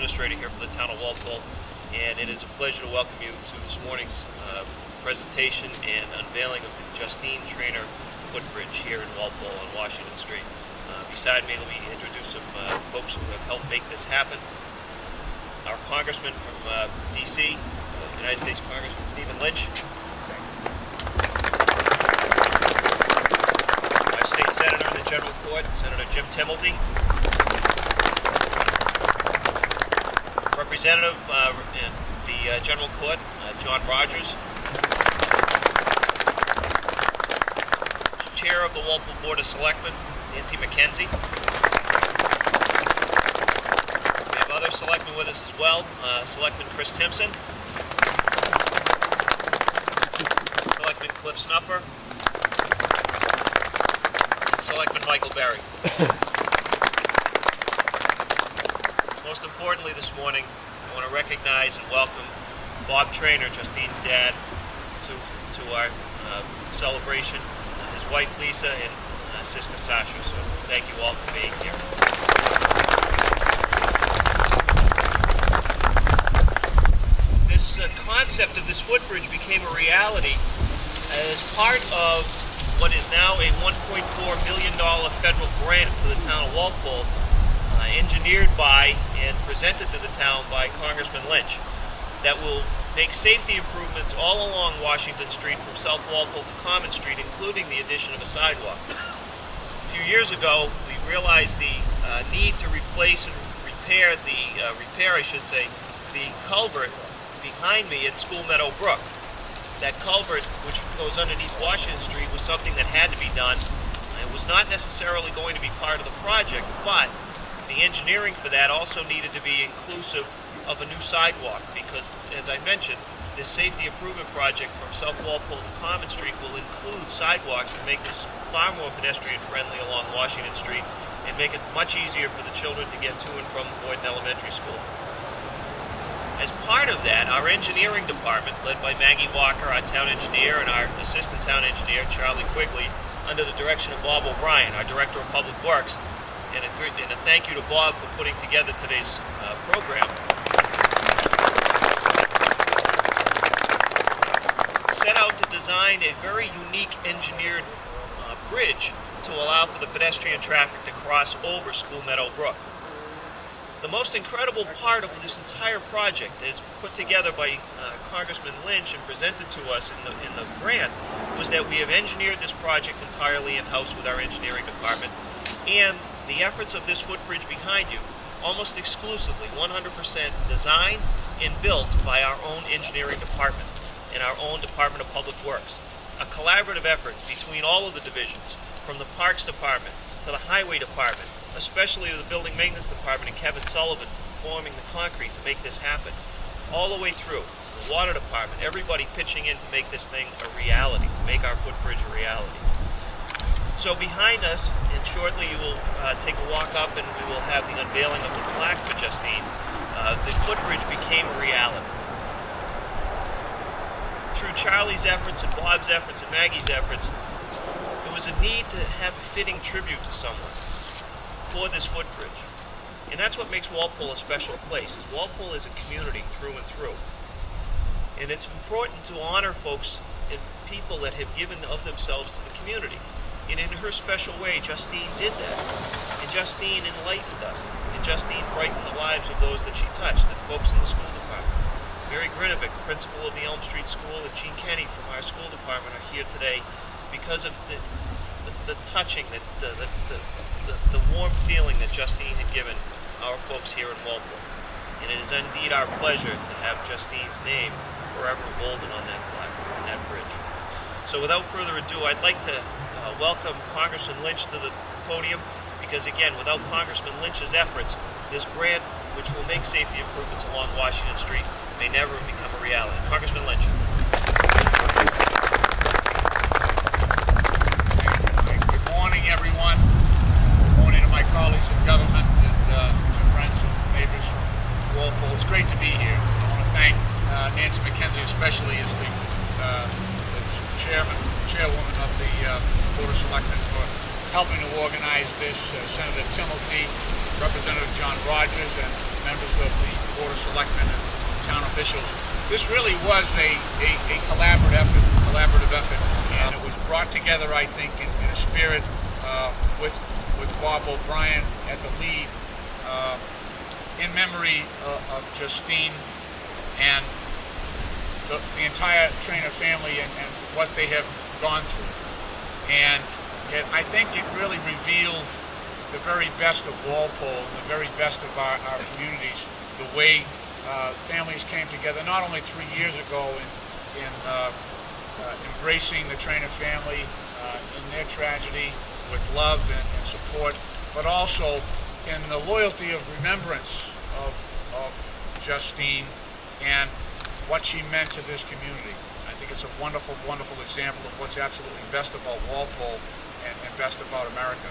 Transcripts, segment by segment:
Administrator here for the town of Walpole, and it is a pleasure to welcome you to this morning's presentation and unveiling of the Justine Trainor footbridge here in Walpole on Washington Street. Beside me, let me introduce some folks who have helped make this happen. Our Congressman from D.C., United States Congressman Stephen Lynch. Our State Senator in the General Court, Senator Jim Timilty. Representative in the General Court, John Rogers. Chair of the Walpole Board of Selectmen, Nancy McKenzie. We have other selectmen with us as well. Selectman Chris Timpson. Selectman Cliff Snuffer. Selectman Michael Berry. Most importantly this morning, I want to recognize and welcome Bob Trainor, Justine's dad, to our celebration, his wife Lisa and sister Sasha. So thank you all for being here. This concept of this footbridge became a reality as part of what is now a $1.4 million federal grant for the town of Walpole, engineered by and presented to the town by Congressman Lynch, that will make safety improvements all along Washington Street from South Walpole to Common Street, including the addition of a sidewalk. A few years ago, we realized the need to replace and repair the culvert behind me at School Meadow Brook. That culvert, which goes underneath Washington Street, was something that had to be done. It was not necessarily going to be part of the project, but the engineering for that also needed to be inclusive of a new sidewalk because, as I mentioned, this safety improvement project from South Walpole to Common Street will include sidewalks and make this far more pedestrian friendly along Washington Street and make it much easier for the children to get to and from Boyden Elementary School. As part of that, our engineering department, led by Maggie Walker, our town engineer, and our assistant town engineer, Charlie Quigley, under the direction of Bob O'Brien, our director of public works, and a thank you to Bob for putting together today's program, set out to design a very unique engineered bridge to allow for the pedestrian traffic to cross over School Meadow Brook. The most incredible part of this entire project is put together by Congressman Lynch and presented to us in the grant was that we have engineered this project entirely in-house with our engineering department, and the efforts of this footbridge behind you, almost exclusively 100% designed and built by our own engineering department and our own Department of Public Works. A collaborative effort between all of the divisions, from the Parks Department to the Highway Department, especially the Building Maintenance Department and Kevin Sullivan forming the concrete to make this happen, all the way through the Water Department, everybody pitching in to make this thing a reality, to make our footbridge a reality. So behind us, and shortly you will take a walk up and we will have the unveiling of the plaque for Justine, the footbridge became a reality. Through Charlie's efforts and Bob's efforts and Maggie's efforts, there was a need to have a fitting tribute to someone for this footbridge. And that's what makes Walpole a special place. Walpole is a community through and through. And it's important to honor folks and people that have given of themselves to the community. And in her special way, Justine did that. And Justine enlightened us. And Justine brightened the lives of those that she touched, the folks in the school department. Mary Grinovic, principal of the Elm Street School, and Gene Kenny from our school department are here today because of the touching, the warm feeling that Justine had given our folks here in Walpole. And it is indeed our pleasure to have Justine's name forever golden on that plaque, on that bridge. So without further ado, I'd like to welcome Congressman Lynch to the podium because, again, without Congressman Lynch's efforts, this grant, which will make safety improvements along Washington Street, may never become a reality. Congressman Lynch. Good morning, everyone. Good morning to my colleagues in government and to friends and neighbors from Walpole. It's great to be here. I want to thank Nancy McKenzie, especially as the chairwoman of the Board of Selectmen, for helping to organize this. Senator Timilty, Representative John Rogers, and members of the selectmen and town officials. This really was a collaborative effort, and it was brought together, I think, in a spirit with Bob O'Brien at the lead, in memory of Justine and the entire Trainor family and what they have gone through. And I think it really revealed the very best of Walpole, the very best of our communities, the way families came together, not only 3 years ago in embracing the Trainor family in their tragedy with love and support, but also in the loyalty of remembrance of Justine and what she meant to this community. I think it's a wonderful, wonderful example of what's absolutely best about Walpole and best about America.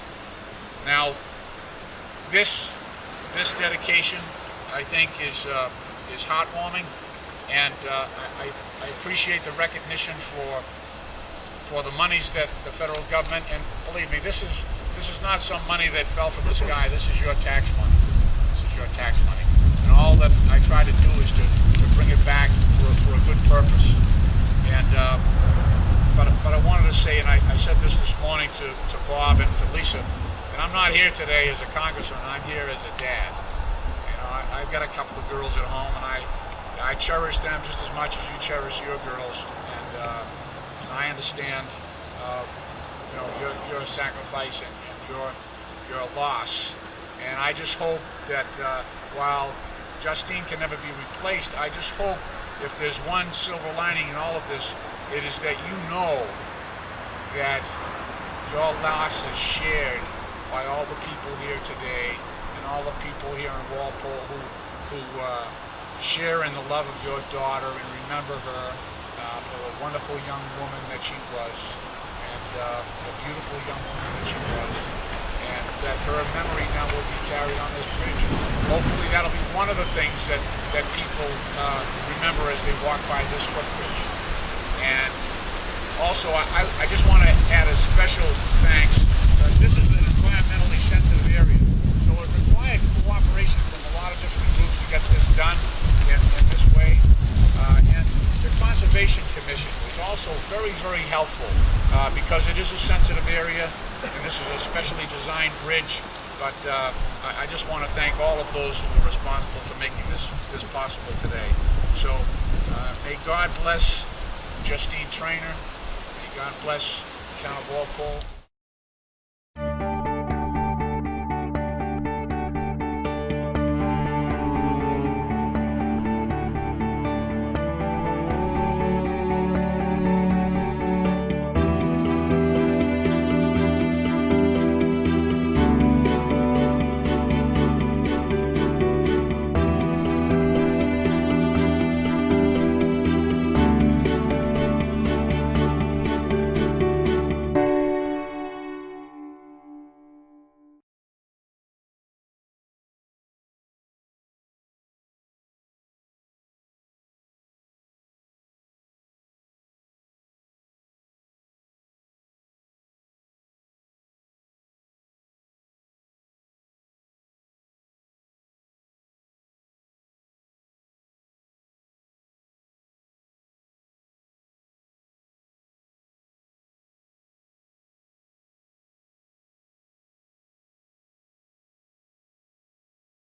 Now, this dedication, I think, is heartwarming, and I appreciate the recognition for the monies that the federal government, and believe me, this is not some money that fell from the sky. This is your tax money. This is your tax money, and all that I try to do is to bring it back for a good purpose. And but I wanted to say, and I said this morning to Bob and to Lisa, and I'm not here today as a congressman. I'm here as a dad. You know, I've got a couple of girls at home, and I cherish them just as much as you cherish your girls. And I understand, you know, your sacrifice and your loss. And I just hope that while Justine can never be replaced, I just hope if there's one silver lining in all of this, it is that you know that your loss is shared by all the people here today and all the people here in Walpole who share in the love of your daughter and remember her for the wonderful young woman that she was, and the beautiful young woman that she was, and that her memory now will be carried on this bridge. Hopefully that'll be one of the things that people remember as they walk by this footbridge. And also, I just want to add a special thanks. This is an environmentally sensitive area, so it required cooperation from a lot of different groups to get this done in this way. And the Conservation Commission was also very, very helpful because it is a sensitive area, and this is a specially designed bridge. But I just want to thank all of those who were responsible for making this possible today. So may God bless Justine Trainor. May God bless the town of Walpole.